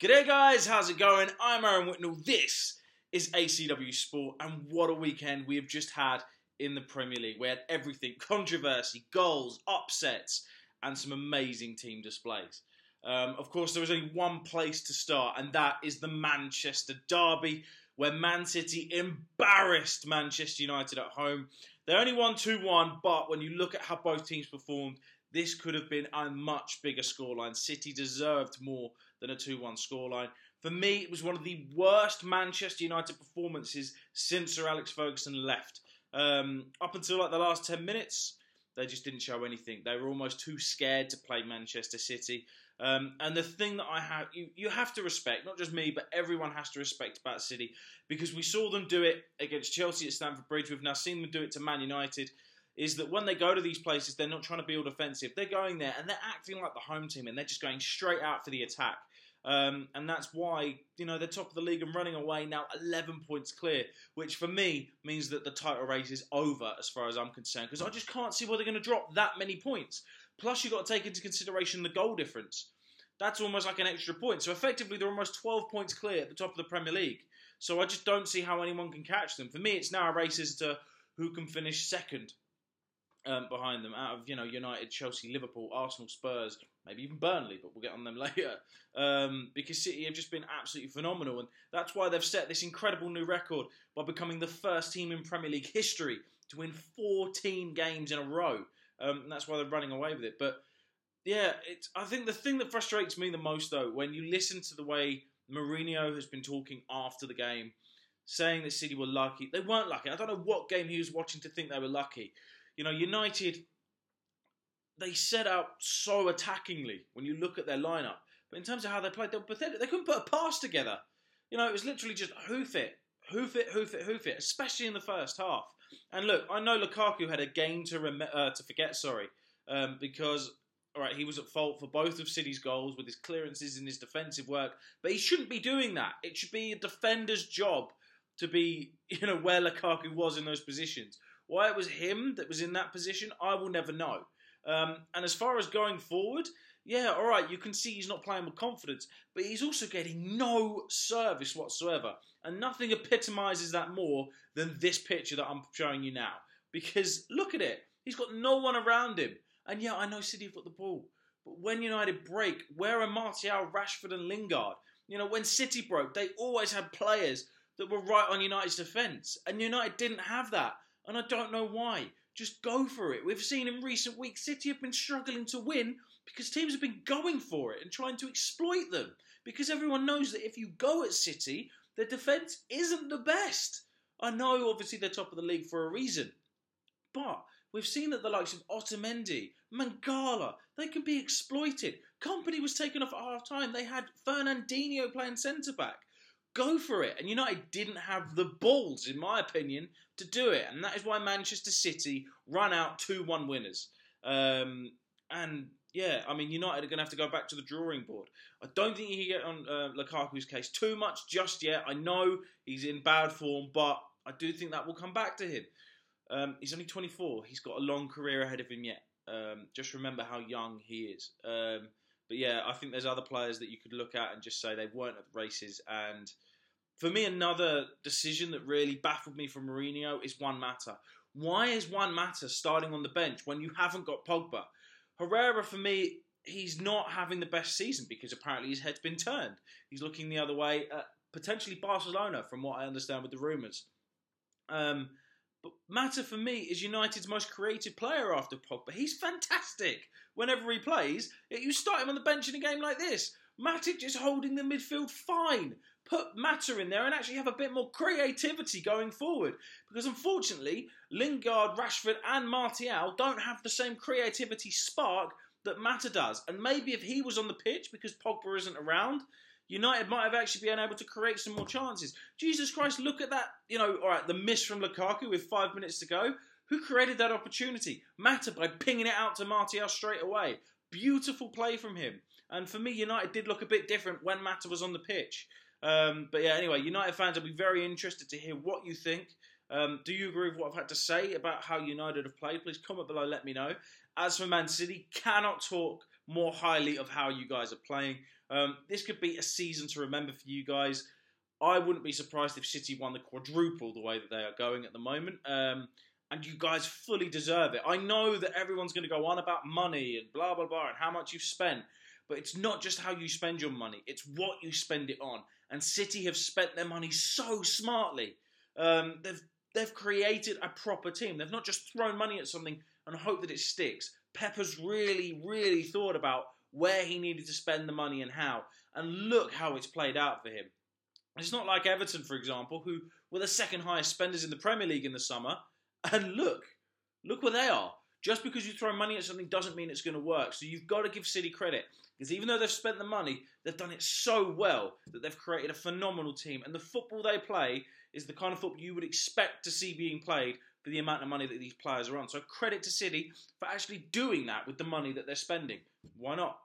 G'day guys, how's it going? I'm Aaron Whitnell, this is ACW Sport, and what a weekend we have just had in the Premier League. We had everything, controversy, goals, upsets, and some amazing team displays. Of course, there was only one place to start, and that is the Manchester derby, where Man City embarrassed Manchester United at home. They only won 2-1, but when you look at how both teams performed, this could have been a much bigger scoreline. City deserved more than a 2-1 scoreline. For me, it was one of the worst Manchester United performances since Sir Alex Ferguson left. Up until like the last 10 minutes, they just didn't show anything. They were almost too scared to play Manchester City. And the thing that you have to respect, not just me, but everyone has to respect about City, because we saw them do it against Chelsea at Stamford Bridge. We've now seen them do it to Man United. Is that when they go to these places, they're not trying to build offensive. They're going there and they're acting like the home team, and they're just going straight out for the attack. And that's why, they're top of the league and running away now 11 points clear, which for me means that the title race is over as far as I'm concerned, because I just can't see where they're going to drop that many points. Plus, you've got to take into consideration the goal difference. That's almost like an extra point. So effectively, they're almost 12 points clear at the top of the Premier League. So I just don't see how anyone can catch them. For me, it's now a race as to who can finish second behind them, out of United, Chelsea, Liverpool, Arsenal, Spurs, maybe even Burnley, but we'll get on them later. Because City have just been absolutely phenomenal, and that's why they've set this incredible new record by becoming the first team in Premier League history to win 14 games in a row. And that's why they're running away with it. But yeah, I think the thing that frustrates me the most, though, when you listen to the way Mourinho has been talking after the game, saying that City were lucky. They weren't lucky. I don't know what game he was watching to think they were lucky. United, they set out so attackingly when you look at their lineup. But in terms of how they played, they were pathetic. They couldn't put a pass together. It was literally just hoof it, especially in the first half. And look, I know Lukaku had a game to forget, because he was at fault for both of City's goals with his clearances and his defensive work. But he shouldn't be doing that. It should be a defender's job to be, where Lukaku was in those positions. Why it was him that was in that position, I will never know. And as far as going forward, yeah, all right, you can see he's not playing with confidence, but he's also getting no service whatsoever. And nothing epitomises that more than this picture that I'm showing you now. Because look at it. He's got no one around him. And yeah, I know City have got the ball. But when United break, where are Martial, Rashford and Lingard? When City broke, they always had players that were right on United's defence. And United didn't have that. And I don't know why. Just go for it. We've seen in recent weeks City have been struggling to win because teams have been going for it and trying to exploit them. Because everyone knows that if you go at City, their defence isn't the best. I know, obviously, they're top of the league for a reason. But we've seen that the likes of Otamendi, Mangala, they can be exploited. Kompany was taken off at half-time. They had Fernandinho playing centre-back. Go for it. And United didn't have the balls, in my opinion, to do it. And that is why Manchester City run out 2-1 winners. And, yeah, United are going to have to go back to the drawing board. I don't think you can get on Lukaku's case too much just yet. I know he's in bad form, but I do think that will come back to him. He's only 24. He's got a long career ahead of him yet. Just remember how young he is. But yeah, I think there's other players that you could look at and just say they weren't at the races. And for me, another decision that really baffled me from Mourinho is Juan Mata. Why is Juan Mata starting on the bench when you haven't got Pogba? Herrera, for me, he's not having the best season because apparently his head's been turned. He's looking the other way at potentially Barcelona, from what I understand with the rumours. But Mata, for me, is United's most creative player after Pogba. He's fantastic whenever he plays. You start him on the bench in a game like this. Matic just holding the midfield fine. Put Mata in there and actually have a bit more creativity going forward. Because unfortunately, Lingard, Rashford and Martial don't have the same creativity spark that Mata does. And maybe if he was on the pitch because Pogba isn't around, United might have actually been able to create some more chances. Jesus Christ, look at that. All right, the miss from Lukaku with 5 minutes to go. Who created that opportunity? Mata, by pinging it out to Martial straight away. Beautiful play from him. And for me, United did look a bit different when Mata was on the pitch. But yeah, anyway, United fans, I'll be very interested to hear what you think. Do you agree with what I've had to say about how United have played? Please comment below, let me know. As for Man City, cannot talk more highly of how you guys are playing. This could be a season to remember for you guys. I wouldn't be surprised if City won the quadruple the way that they are going at the moment. And you guys fully deserve it. I know that everyone's going to go on about money and blah, blah, blah, and how much you've spent. But it's not just how you spend your money. It's what you spend it on. And City have spent their money so smartly. They've created a proper team. They've not just thrown money at something and hope that it sticks. Pep has really, really thought about where he needed to spend the money and how. And look how it's played out for him. It's not like Everton, for example, who were the second highest spenders in the Premier League in the summer. And look where they are. Just because you throw money at something doesn't mean it's going to work. So you've got to give City credit. Because even though they've spent the money, they've done it so well that they've created a phenomenal team. And the football they play is the kind of football you would expect to see being played for the amount of money that these players are on. So credit to City for actually doing that with the money that they're spending. Why not?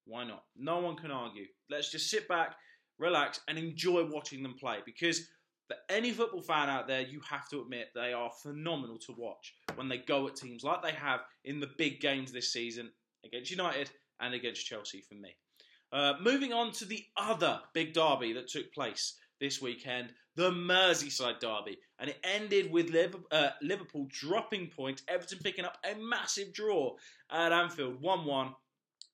Why not? No one can argue. Let's just sit back, relax, and enjoy watching them play. Because for any football fan out there, you have to admit they are phenomenal to watch when they go at teams like they have in the big games this season against United and against Chelsea for me. Moving on to the other big derby that took place this weekend, the Merseyside derby. And it ended with Liverpool dropping points, Everton picking up a massive draw at Anfield, 1-1.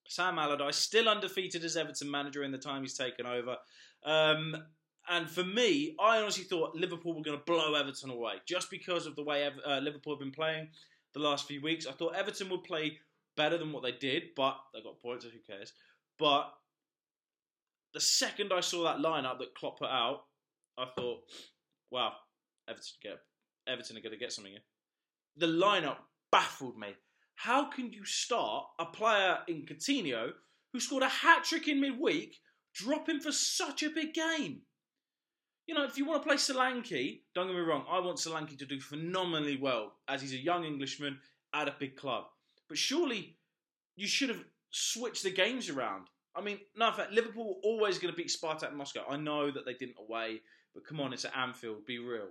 Sam Allardyce, still undefeated as Everton manager in the time he's taken over. And for me, I honestly thought Liverpool were going to blow Everton away. Just because of the way Liverpool have been playing the last few weeks. I thought Everton would play better than what they did, but they got points, so who cares? But the second I saw that lineup that Klopp put out, I thought, wow, Everton are going to get something here. The lineup baffled me. How can you start a player in Coutinho who scored a hat-trick in midweek, drop him for such a big game? You know, if you want to play Solanke, don't get me wrong, I want Solanke to do phenomenally well as he's a young Englishman at a big club. But surely you should have switched the games around. I mean, no, in fact, Liverpool were always going to beat Spartak Moscow. I know that they didn't away, but come on, it's at Anfield, be real.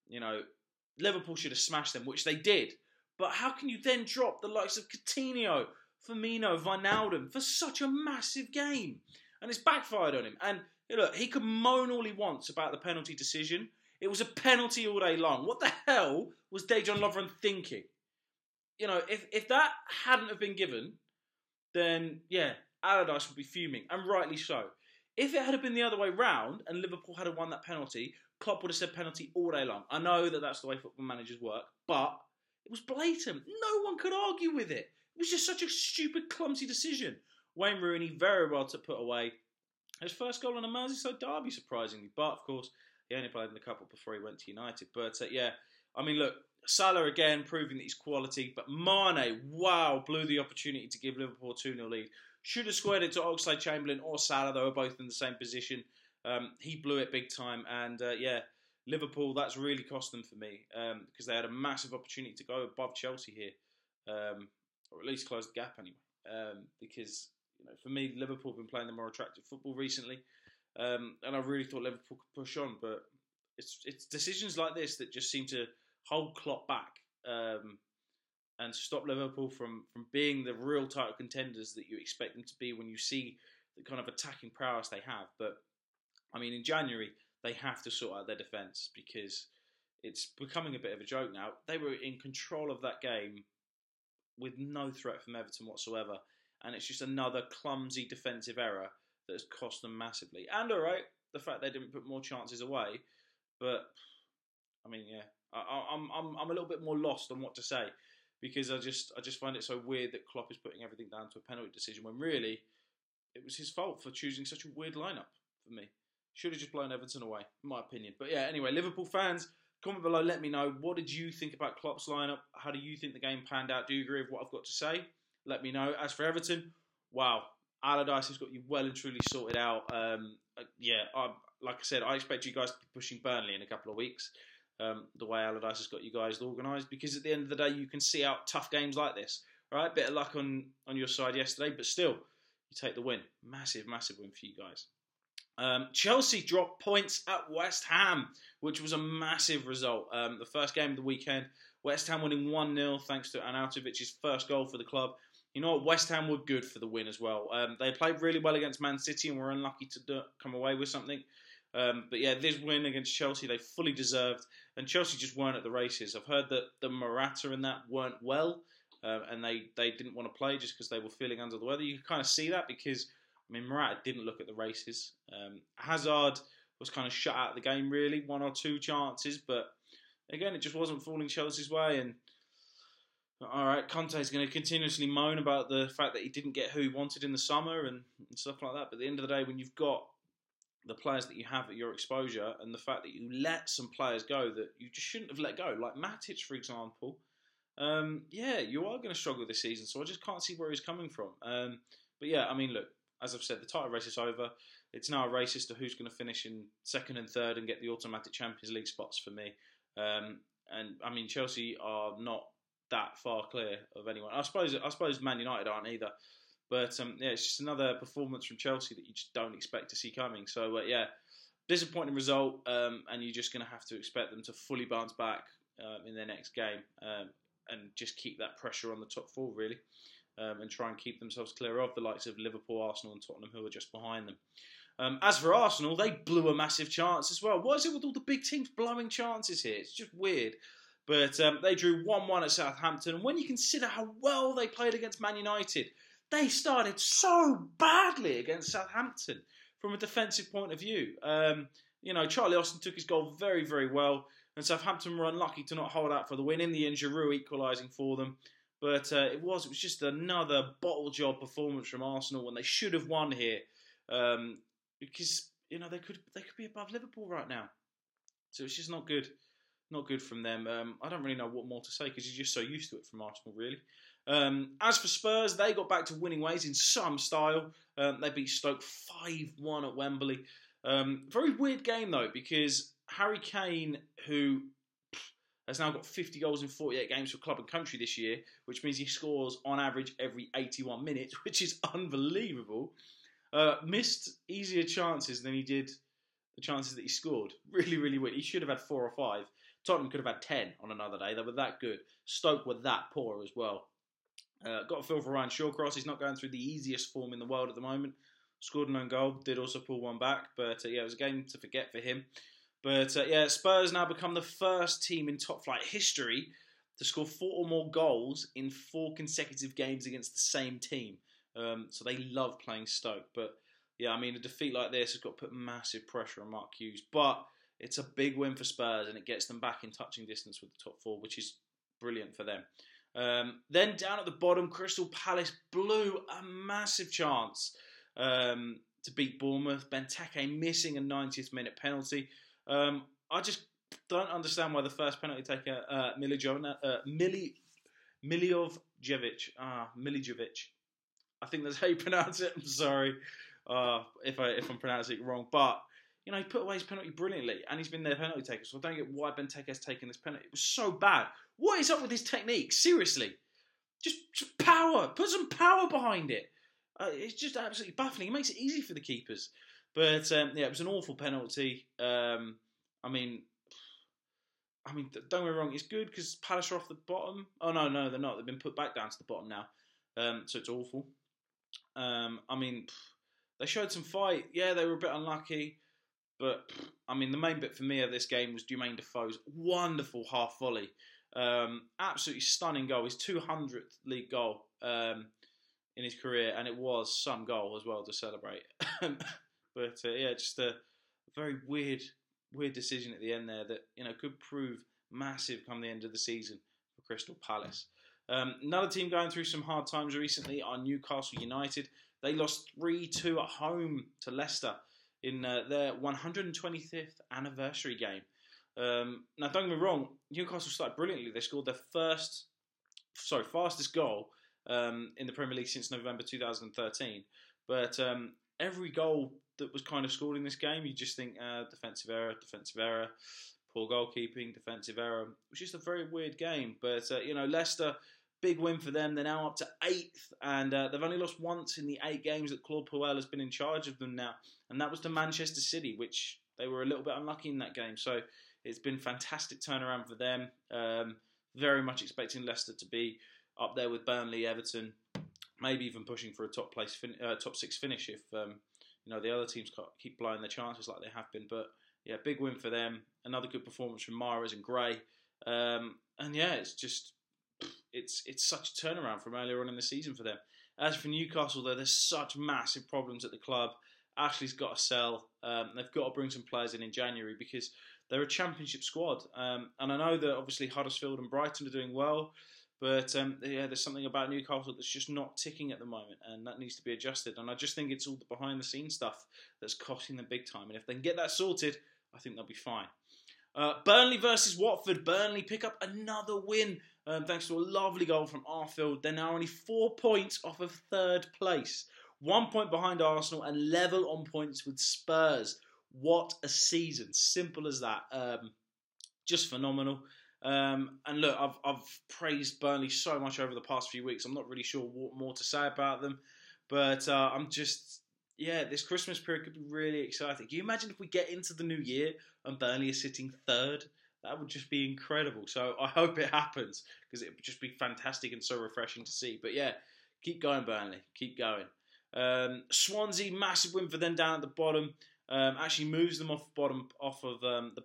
You know, Liverpool should have smashed them, which they did. But how can you then drop the likes of Coutinho, Firmino, Wijnaldum for such a massive game? And it's backfired on him. And look, he could moan all he wants about the penalty decision. It was a penalty all day long. What the hell was Dejan Lovren thinking? You know, if that hadn't have been given, then, yeah, Allardyce would be fuming, and rightly so. If it had been the other way round and Liverpool had won that penalty, Klopp would have said penalty all day long. I know that that's the way football managers work, but it was blatant. No one could argue with it. It was just such a stupid, clumsy decision. Wayne Rooney very well to put away his first goal in a Merseyside derby, surprisingly. But, of course, he only played in the couple before he went to United. But, yeah, I mean, look, Salah again proving that he's quality. But Mane, wow, blew the opportunity to give Liverpool a 2-0 lead. Should have squared it to Oxlade-Chamberlain or Salah. They were both in the same position. He blew it big time. And, yeah, Liverpool, that's really cost them for me. Because they had a massive opportunity to go above Chelsea here. Or at least close the gap anyway. Because, you know, for me, Liverpool have been playing the more attractive football recently. And I really thought Liverpool could push on. But it's decisions like this that just seem to hold Klopp back. And stop Liverpool from being the real title contenders that you expect them to be when you see the kind of attacking prowess they have. But, I mean, in January, they have to sort out their defence because it's becoming a bit of a joke now. They were in control of that game with no threat from Everton whatsoever. And it's just another clumsy defensive error that has cost them massively. And, all right, the fact they didn't put more chances away. But, I mean, yeah, I'm a little bit more lost on what to say. Because I just find it so weird that Klopp is putting everything down to a penalty decision when really it was his fault for choosing such a weird lineup for me. Should have just blown Everton away, in my opinion. But yeah, anyway, Liverpool fans, comment below, let me know. What did you think about Klopp's lineup? How do you think the game panned out? Do you agree with what I've got to say? Let me know. As for Everton, wow, Allardyce has got you well and truly sorted out. Like I said, I expect you guys to be pushing Burnley in a couple of weeks. The way Allardyce has got you guys organised, because at the end of the day you can see out tough games like this. Right, bit of luck on your side yesterday, but still you take the win. Massive win for you guys. Chelsea dropped points at West Ham, which was a massive result. The first game of the weekend, West Ham winning 1-0 thanks to Arnautovic's first goal for the club. You know what? West Ham were good for the win as well. They played really well against Man City and were unlucky to come away with something. But yeah, this win against Chelsea, they fully deserved. And Chelsea just weren't at the races. I've heard that the Morata and that weren't well. And they didn't want to play just because they were feeling under the weather. You can kind of see that because, I mean, Morata didn't look at the races. Hazard was kind of shut out of the game, really. 1 or 2 chances. But again, it just wasn't falling Chelsea's way. And all right, Conte's going to continuously moan about the fact that he didn't get who he wanted in the summer and stuff like that. But at the end of the day, when you've got the players that you have at your exposure and the fact that you let some players go that you just shouldn't have let go, like Matic, for example, yeah, you are going to struggle this season. So I just can't see where he's coming from. But yeah, I mean, look, as I've said, the title race is over. It's now a race as to who's going to finish in 2nd and 3rd and get the automatic Champions League spots for me. And I mean, Chelsea are not that far clear of anyone. I suppose Man United aren't either. But yeah, it's just another performance from Chelsea that you just don't expect to see coming. So yeah, disappointing result, and you're just going to have to expect them to fully bounce back in their next game and just keep that pressure on the top 4 really, and try and keep themselves clear of the likes of Liverpool, Arsenal, and Tottenham, who are just behind them. As for Arsenal, they blew a massive chance as well. What is it with all the big teams blowing chances here? It's just weird. But they drew 1-1 at Southampton. And when you consider how well they played against Man United, they started so badly against Southampton from a defensive point of view. You know, Charlie Austin took his goal very, very well. And Southampton were unlucky to not hold out for the win. In the end, Giroud equalising for them. But it was just another bottle job performance from Arsenal when they should have won here. Because, you know, they could be above Liverpool right now. So it's just not good. Not good from them. I don't really know what more to say because you're just so used to it from Arsenal, really. As for Spurs, they got back to winning ways in some style. They beat Stoke 5-1 at Wembley. Very weird game, though, because Harry Kane, who has now got 50 goals in 48 games for club and country this year, which means he scores on average every 81 minutes, which is unbelievable, missed easier chances than he did the chances that he scored. Really, really weird. He should have had 4 or 5. Tottenham could have had 10 on another day. They were that good. Stoke were that poor as well. Got a feel for Ryan Shawcross. He's not going through the easiest form in the world at the moment. Scored an own goal. Did also pull one back. But yeah, it was a game to forget for him. But yeah, Spurs now become the first team in top flight history to score 4 or more goals in 4 consecutive games against the same team. So they love playing Stoke. But yeah, I mean, a defeat like this has got to put massive pressure on Mark Hughes. But it's a big win for Spurs, and it gets them back in touching distance with the top 4, which is brilliant for them. Then down at the bottom, Crystal Palace blew a massive chance to beat Bournemouth. Benteke missing a 90th minute penalty. I just don't understand why the first penalty taker, Milivojevic, I think that's how you pronounce it. I'm sorry if I'm pronouncing it wrong, but you know, he put away his penalty brilliantly, and he's been their penalty taker, so I don't get why Benteke's taken this penalty. It was so bad. What is up with his technique? Seriously. Just power. Put some power behind it. It's just absolutely baffling. It makes it easy for the keepers. But, yeah, it was an awful penalty. I mean, don't get me wrong, it's good because Palace are off the bottom. Oh, no, they're not. They've been put back down to the bottom now. So it's awful. I mean, they showed some fight. Yeah, they were a bit unlucky. But, I mean, the main bit for me of this game was Jermaine Defoe's wonderful half volley. Absolutely stunning goal. His 200th league goal in his career. And it was some goal as well to celebrate. But, yeah, just a very weird decision at the end there that, you know, could prove massive come the end of the season for Crystal Palace. Another team going through some hard times recently are Newcastle United. They lost 3-2 at home to Leicester in their 125th anniversary game. Now, don't get me wrong, Newcastle started brilliantly. They scored their fastest goal in the Premier League since November 2013. But every goal that was kind of scored in this game, you just think defensive error, poor goalkeeping, defensive error. It was just a very weird game. But, you know, Leicester, big win for them. They're now up to 8th, and they've only lost once in the 8 games that Claude Puel has been in charge of them now, and that was to Manchester City, which they were a little bit unlucky in that game. So it's been a fantastic turnaround for them. Very much expecting Leicester to be up there with Burnley, Everton, maybe even pushing for a top six finish if the other teams keep blowing their chances like they have been. But yeah, big win for them. Another good performance from Mahrez and Gray. And yeah, it's such a turnaround from earlier on in the season for them. As for Newcastle, though, there's such massive problems at the club. Ashley's got to sell. They've got to bring some players in January because they're a championship squad. And I know that obviously Huddersfield and Brighton are doing well, but yeah, there's something about Newcastle that's just not ticking at the moment, and that needs to be adjusted. And I just think it's all the behind-the-scenes stuff that's costing them big time. And if they can get that sorted, I think they'll be fine. Burnley versus Watford. Burnley pick up another win thanks to a lovely goal from Anfield. They're now only 4 points off of third place. 1 point behind Arsenal and level on points with Spurs. What a season. Simple as that. Just phenomenal. And look, I've praised Burnley so much over the past few weeks. I'm not really sure what more to say about them. But this Christmas period could be really exciting. Can you imagine if we get into the new year and Burnley is sitting third? That would just be incredible. So I hope it happens because it would just be fantastic and so refreshing to see. But yeah, keep going, Burnley. Keep going. Swansea, massive win for them down at the bottom. Actually moves them off of the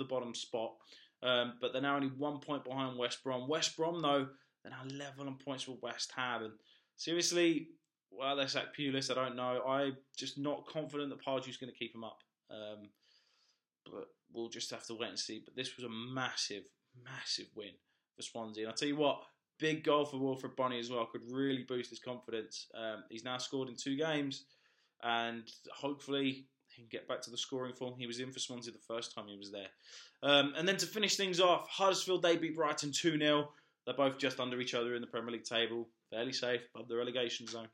bottom spot. But they're now only 1 point behind West Brom. West Brom, though, they're now level on points with West Ham. And seriously, well, they sacked Pulis. I don't know. I'm just not confident that Pardew's going to keep him up. But we'll just have to wait and see. But this was a massive, massive win for Swansea. And I'll tell you what, big goal for Wilfred Bonny as well. Could really boost his confidence. He's now scored in 2 games. And hopefully he can get back to the scoring form he was in for Swansea the first time he was there. And then to finish things off, Huddersfield, they beat Brighton 2-0. They're both just under each other in the Premier League table. Fairly safe, above the relegation zone.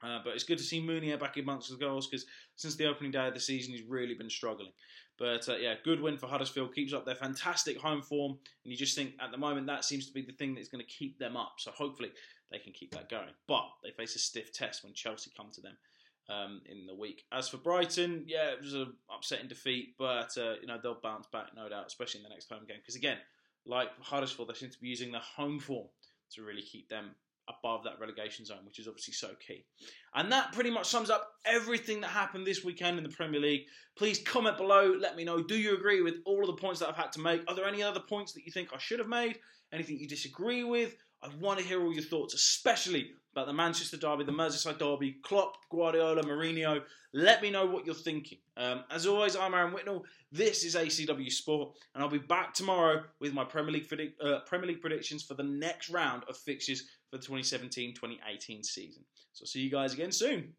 But it's good to see Mounier back amongst the goals because since the opening day of the season, he's really been struggling. But yeah, good win for Huddersfield. Keeps up their fantastic home form. And you just think at the moment that seems to be the thing that's going to keep them up. So hopefully they can keep that going. But they face a stiff test when Chelsea come to them in the week. As for Brighton, yeah, it was an upsetting defeat. But they'll bounce back, no doubt, especially in the next home game. Because again, like Huddersfield, they seem to be using their home form to really keep them above that relegation zone, which is obviously so key. And that pretty much sums up everything that happened this weekend in the Premier League. Please comment below, let me know, do you agree with all of the points that I've had to make? Are there any other points that you think I should have made? Anything you disagree with? I want to hear all your thoughts, especially about the Manchester derby, the Merseyside derby, Klopp, Guardiola, Mourinho. Let me know what you're thinking. As always, I'm Aaron Whitnell. This is ACW Sport, and I'll be back tomorrow with my Premier League predictions for the next round of fixtures for the 2017-2018 season. So see you guys again soon.